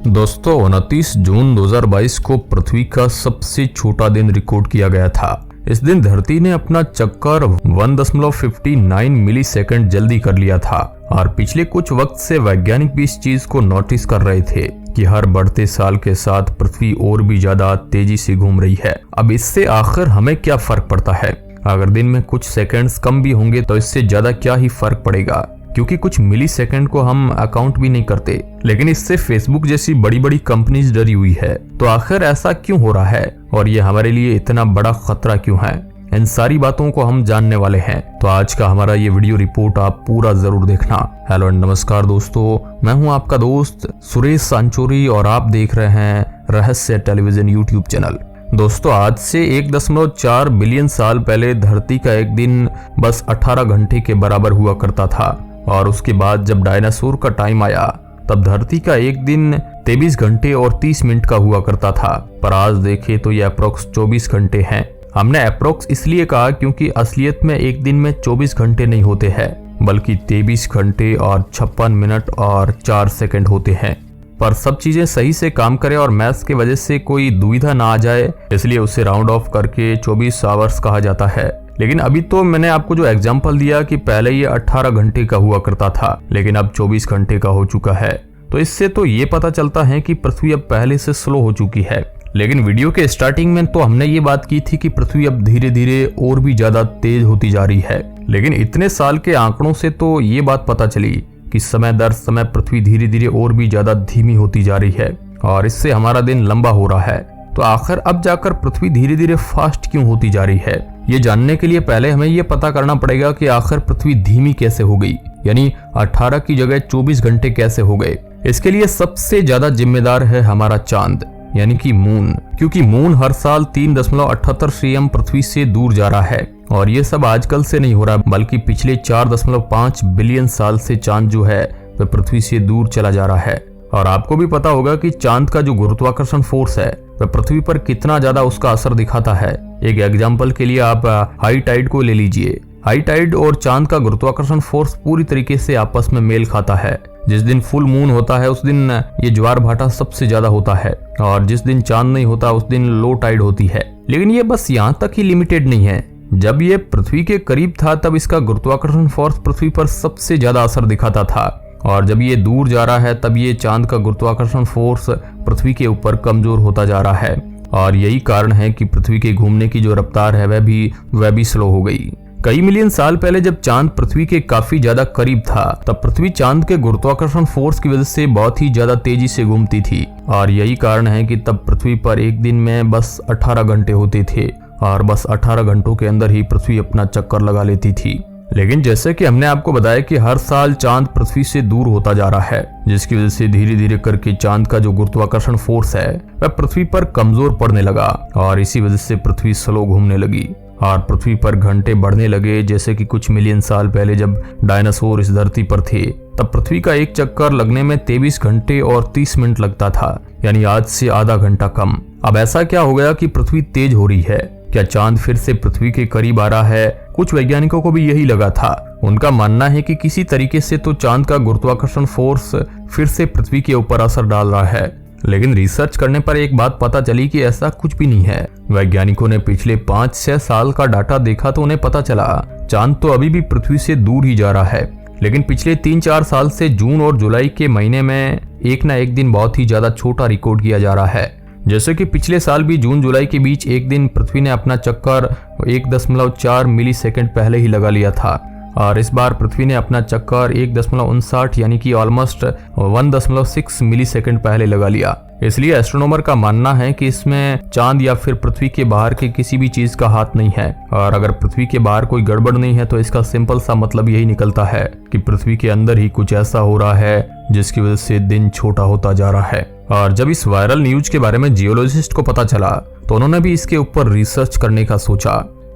दोस्तों 29 जून 2022 को पृथ्वी का सबसे छोटा दिन रिकॉर्ड किया गया था। इस दिन धरती ने अपना चक्कर 1.59 मिलीसेकंड जल्दी कर लिया था और पिछले कुछ वक्त से वैज्ञानिक भी इस चीज को नोटिस कर रहे थे कि हर बढ़ते साल के साथ पृथ्वी और भी ज्यादा तेजी से घूम रही है। अब इससे आखिर हमें क्या फर्क पड़ता है? अगर दिन में कुछ सेकंड्स कम भी होंगे तो इससे ज्यादा क्या ही फर्क पड़ेगा, क्योंकि कुछ मिली सेकंड को हम अकाउंट भी नहीं करते। लेकिन इससे फेसबुक जैसी बड़ी बड़ी कंपनीज डरी हुई है। तो आखिर ऐसा क्यों हो रहा है और ये हमारे लिए इतना बड़ा खतरा क्यों है? इन सारी बातों को हम जानने वाले हैं। तो आज का हमारा ये वीडियो रिपोर्ट आप पूरा जरूर देखना। हेलो एंड नमस्कार दोस्तों, मैं हूं आपका दोस्त सुरेश सांचोरी और आप देख रहे हैं रहस्य टेलीविजन यूट्यूब चैनल। दोस्तों आज से 1.4 बिलियन साल पहले धरती का एक दिन बस 18 घंटे के बराबर हुआ करता था और उसके बाद जब डायनासोर का टाइम आया तब धरती का एक दिन 23 घंटे और 30 मिनट का हुआ करता था। पर आज देखें तो ये अप्रोक्स 24 घंटे हैं। हमने अप्रोक्स इसलिए कहा क्योंकि असलियत में एक दिन में 24 घंटे नहीं होते हैं, बल्कि 23 घंटे और 56 मिनट और 4 सेकंड होते हैं। पर सब चीजें सही से काम करें और मैथ्स की वजह से कोई दुविधा ना आ जाए, इसलिए उसे राउंड ऑफ करके 24 आवर्स कहा जाता है। लेकिन अभी तो मैंने आपको जो एग्जांपल दिया कि पहले ये 18 घंटे का हुआ करता था लेकिन अब 24 घंटे का हो चुका है, तो इससे तो ये पता चलता है कि पृथ्वी अब पहले से स्लो हो चुकी है। लेकिन वीडियो के स्टार्टिंग में तो हमने ये बात की थी कि पृथ्वी अब धीरे धीरे और भी ज्यादा तेज होती जा रही है। लेकिन इतने साल के आंकड़ों से तो ये बात पता चली कि समय दर समय पृथ्वी धीरे धीरे और भी ज्यादा धीमी होती जा रही है और इससे हमारा दिन लंबा हो रहा है। तो आखिर अब जाकर पृथ्वी धीरे धीरे फास्ट क्यों होती जा रही है? ये जानने के लिए पहले हमें ये पता करना पड़ेगा कि आखिर पृथ्वी धीमी कैसे हो गई, यानी 18 की जगह 24 घंटे कैसे हो गए। इसके लिए सबसे ज्यादा जिम्मेदार है हमारा चांद, यानी कि मून, क्योंकि मून हर साल 3.78 cm पृथ्वी से दूर जा रहा है। और ये सब आजकल से नहीं हो रहा, बल्कि पिछले 4.5 बिलियन साल से चांद जो है वह पृथ्वी से दूर चला जा रहा है। और आपको भी पता होगा कि चांद का जो गुरुत्वाकर्षण फोर्स है वह पृथ्वी पर कितना ज्यादा उसका असर दिखाता है। एक एग्जांपल के लिए आप हाई टाइड को ले लीजिए। हाई टाइड और चांद का गुरुत्वाकर्षण फोर्स पूरी तरीके से आपस में मेल खाता है। जिस दिन फुल मून होता है उस दिन ये ज्वार भाटा सबसे ज्यादा होता है और जिस दिन चांद नहीं होता उस दिन लो टाइड होती है। लेकिन ये बस यहाँ तक ही लिमिटेड नहीं है। जब ये पृथ्वी के करीब था तब इसका गुरुत्वाकर्षण फोर्स पृथ्वी पर सबसे ज्यादा असर दिखाता था और जब ये दूर जा रहा है तब ये चांद का गुरुत्वाकर्षण फोर्स पृथ्वी के ऊपर कमजोर होता जा रहा है। और यही कारण है कि पृथ्वी के घूमने की जो रफ्तार है वह भी स्लो हो गई। कई मिलियन साल पहले जब चांद पृथ्वी के काफी ज्यादा करीब था तब पृथ्वी चांद के गुरुत्वाकर्षण फोर्स की वजह से बहुत ही ज्यादा तेजी से घूमती थी और यही कारण है कि तब पृथ्वी पर एक दिन में बस 18 घंटे होते थे और बस 18 घंटों के अंदर ही पृथ्वी अपना चक्कर लगा लेती थी। लेकिन जैसे कि हमने आपको बताया कि हर साल चांद पृथ्वी से दूर होता जा रहा है, जिसकी वजह से धीरे धीरे करके चांद का जो गुरुत्वाकर्षण फोर्स है वह पृथ्वी पर कमजोर पड़ने लगा और इसी वजह से पृथ्वी स्लो घूमने लगी और पृथ्वी पर घंटे बढ़ने लगे। जैसे कि कुछ मिलियन साल पहले जब डायनासोर इस धरती पर थे तब पृथ्वी का एक चक्कर लगने में 23 घंटे और 30 मिनट लगता था, यानी आज से आधा घंटा कम। अब ऐसा क्या हो गया कि पृथ्वी तेज हो रही है? क्या चांद फिर से पृथ्वी के करीब आ रहा है? कुछ वैज्ञानिकों को भी यही लगा था। उनका मानना है कि किसी तरीके से तो चांद का गुरुत्वाकर्षण फोर्स फिर से पृथ्वी के ऊपर असर डाल रहा है। लेकिन रिसर्च करने पर एक बात पता चली कि ऐसा कुछ भी नहीं है। वैज्ञानिकों ने पिछले 5-6 साल का डाटा देखा तो उन्हें पता चला चांद तो अभी भी पृथ्वी से दूर ही जा रहा है। लेकिन पिछले 3-4 साल से जून और जुलाई के महीने में एक ना एक दिन बहुत ही ज्यादा छोटा रिकॉर्ड किया जा रहा है। जैसे कि पिछले साल भी जून जुलाई के बीच एक दिन पृथ्वी ने अपना चक्कर 1.4 मिलीसेकंड पहले ही लगा लिया था और इस बार पृथ्वी ने अपना चक्कर 1.59 यानी कि ऑलमोस्ट 1.6 मिलीसेकंड पहले लगा लिया। इसलिए एस्ट्रोनॉमर का मानना है कि इसमें चांद या फिर पृथ्वी के बाहर के किसी भी चीज का हाथ नहीं है। और अगर पृथ्वी के बाहर कोई गड़बड़ नहीं है तो इसका सिंपल सा मतलब यही निकलता है कि पृथ्वी के अंदर ही कुछ ऐसा हो रहा है जिसकी वजह से दिन छोटा होता जा रहा है। और जब इस वायरल न्यूज के बारे में जियोलॉजिस्ट को पता चला तो उन्होंने भी इसके ऊपर रिसर्च करने का सोचा।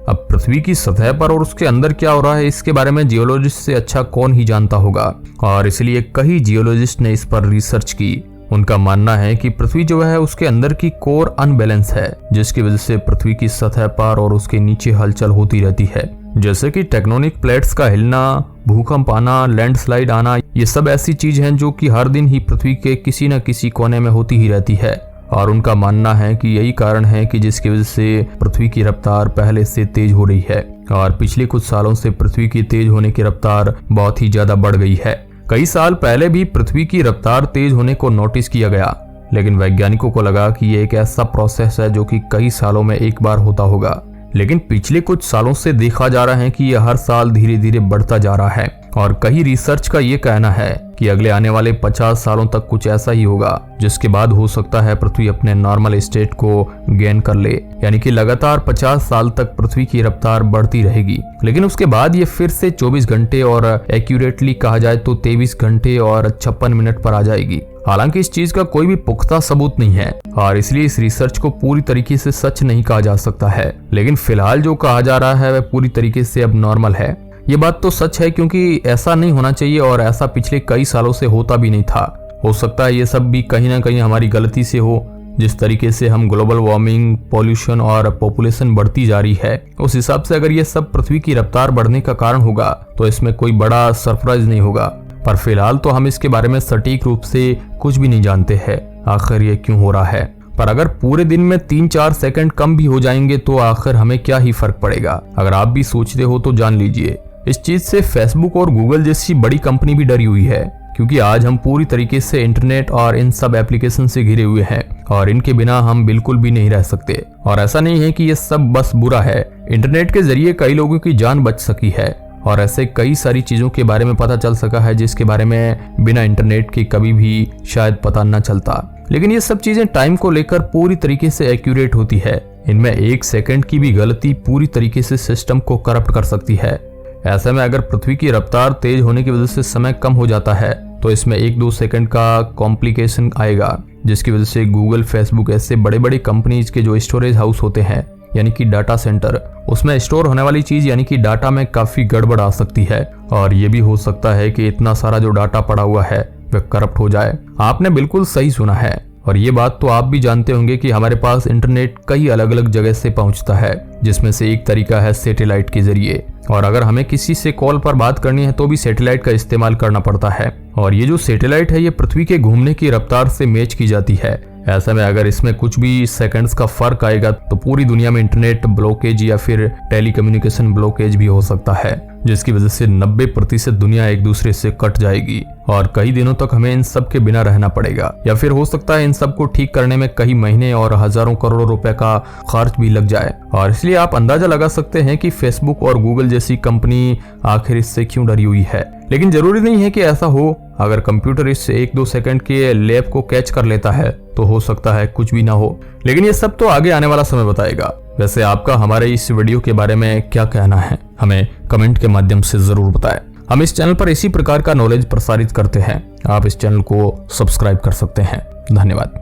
अब पृथ्वी की सतह पर और उसके अंदर क्या हो रहा है इसके बारे में जियोलॉजिस्ट से अच्छा कौन ही जानता होगा और इसलिए कई जियोलॉजिस्ट ने इस पर रिसर्च की। उनका मानना है कि पृथ्वी जो है उसके अंदर की कोर अनबैलेंस है, जिसकी वजह से पृथ्वी की सतह पर और उसके नीचे हलचल होती रहती है। जैसे कि टेक्टोनिक प्लेट्स का हिलना भूकंप आना, लैंडस्लाइड आना, ये सब ऐसी चीज हैं जो कि हर दिन ही पृथ्वी के किसी न किसी कोने में होती ही रहती है। और उनका मानना है कि यही कारण है कि जिसकी वजह से पृथ्वी की रफ्तार पहले से तेज हो रही है और पिछले कुछ सालों से पृथ्वी की तेज होने की रफ्तार बहुत ही ज्यादा बढ़ गई है। कई साल पहले भी पृथ्वी की रफ्तार तेज होने को नोटिस किया गया, लेकिन वैज्ञानिकों को लगा कि ये एक ऐसा प्रोसेस है जो कि कई सालों में एक बार होता होगा। लेकिन पिछले कुछ सालों से देखा जा रहा है कि यह हर साल धीरे धीरे बढ़ता जा रहा है और कई रिसर्च का ये कहना है कि अगले आने वाले 50 सालों तक कुछ ऐसा ही होगा, जिसके बाद हो सकता है पृथ्वी अपने नॉर्मल स्टेट को गेन कर ले, यानी कि लगातार 50 साल तक पृथ्वी की रफ्तार बढ़ती रहेगी। लेकिन उसके बाद ये फिर से 24 घंटे और एक्यूरेटली कहा जाए तो 23 घंटे और 56 मिनट पर आ जाएगी। हालांकि इस चीज का कोई भी पुख्ता सबूत नहीं है और इसलिए इस रिसर्च को पूरी तरीके से सच नहीं कहा जा सकता है। लेकिन फिलहाल जो कहा जा रहा है वह पूरी तरीके से अब नॉर्मल है। ये बात तो सच है क्योंकि ऐसा नहीं होना चाहिए और ऐसा पिछले कई सालों से होता भी नहीं था। हो सकता है ये सब भी कहीं ना कहीं हमारी गलती से हो। जिस तरीके से हम ग्लोबल वार्मिंग, पॉल्यूशन और पॉपुलेशन बढ़ती जा रही है, उस हिसाब से अगर ये सब पृथ्वी की रफ्तार बढ़ने का कारण होगा तो इसमें कोई बड़ा सरप्राइज नहीं होगा। पर फिलहाल तो हम इसके बारे में सटीक रूप से कुछ भी नहीं जानते हैं आखिर ये क्यों हो रहा है। पर अगर पूरे दिन में 3-4 सेकंड कम भी हो जाएंगे तो आखिर हमें क्या ही फर्क पड़ेगा। अगर आप भी सोचते हो तो जान लीजिए, इस चीज से फेसबुक और गूगल जैसी बड़ी कंपनी भी डरी हुई है, क्योंकि आज हम पूरी तरीके से इंटरनेट और इन सब एप्लीकेशन से घिरे हुए हैं और इनके बिना हम बिल्कुल भी नहीं रह सकते। और ऐसा नहीं है कि ये सब बस बुरा है, इंटरनेट के जरिए कई लोगों की जान बच सकी है और ऐसे कई सारी चीजों के बारे में पता चल सका है जिसके बारे में बिना इंटरनेट के कभी भी शायद पता न चलता। लेकिन ये सब चीजें टाइम को लेकर पूरी तरीके से एक्यूरेट होती है। इनमें 1 सेकंड की भी गलती पूरी तरीके से सिस्टम को करप्ट कर सकती है। ऐसे में अगर पृथ्वी की रफ्तार तेज होने की वजह से समय कम हो जाता है तो इसमें 1-2 सेकंड का कॉम्प्लिकेशन आएगा, जिसकी वजह से गूगल, फेसबुक ऐसे बड़े बड़े कंपनीज के जो स्टोरेज हाउस होते हैं यानी कि डाटा सेंटर, उसमें स्टोर होने वाली चीज यानी कि डाटा में काफी गड़बड़ आ सकती है और ये भी हो सकता है कि इतना सारा जो डाटा पड़ा हुआ है वह करप्ट हो जाए। आपने बिल्कुल सही सुना है और ये बात तो आप भी जानते होंगे कि हमारे पास इंटरनेट कई अलग अलग जगह से पहुंचता है, जिसमें से एक तरीका है सैटेलाइट के जरिए। और अगर हमें किसी से कॉल पर बात करनी है तो भी सैटेलाइट का इस्तेमाल करना पड़ता है और ये जो सैटेलाइट है ये पृथ्वी के घूमने की रफ्तार से मैच की जाती है। ऐसे में अगर इसमें कुछ भी सेकंड्स का फर्क आएगा तो पूरी दुनिया में इंटरनेट ब्लॉकेज या फिर टेलीकम्युनिकेशन ब्लॉकेज भी हो सकता है, जिसकी वजह से 90% दुनिया एक दूसरे से कट जाएगी और कई दिनों तक हमें इन सब के बिना रहना पड़ेगा, या फिर हो सकता है इन सब को ठीक करने में कई महीने और हजारों करोड़ों रुपए का खर्च भी लग जाए। और इसलिए आप अंदाजा लगा सकते हैं कि फेसबुक और गूगल जैसी कंपनी आखिर इससे क्यों डरी हुई है। लेकिन जरूरी नहीं है कि ऐसा हो। अगर कंप्यूटर इस 1-2 सेकंड के लैप को कैच कर लेता है तो हो सकता है कुछ भी ना हो। लेकिन ये सब तो आगे आने वाला समय बताएगा। वैसे आपका हमारे इस वीडियो के बारे में क्या कहना है, हमें कमेंट के माध्यम से जरूर बताएं। हम इस चैनल पर इसी प्रकार का नॉलेज प्रसारित करते हैं। आप इस चैनल को सब्सक्राइब कर सकते हैं। धन्यवाद।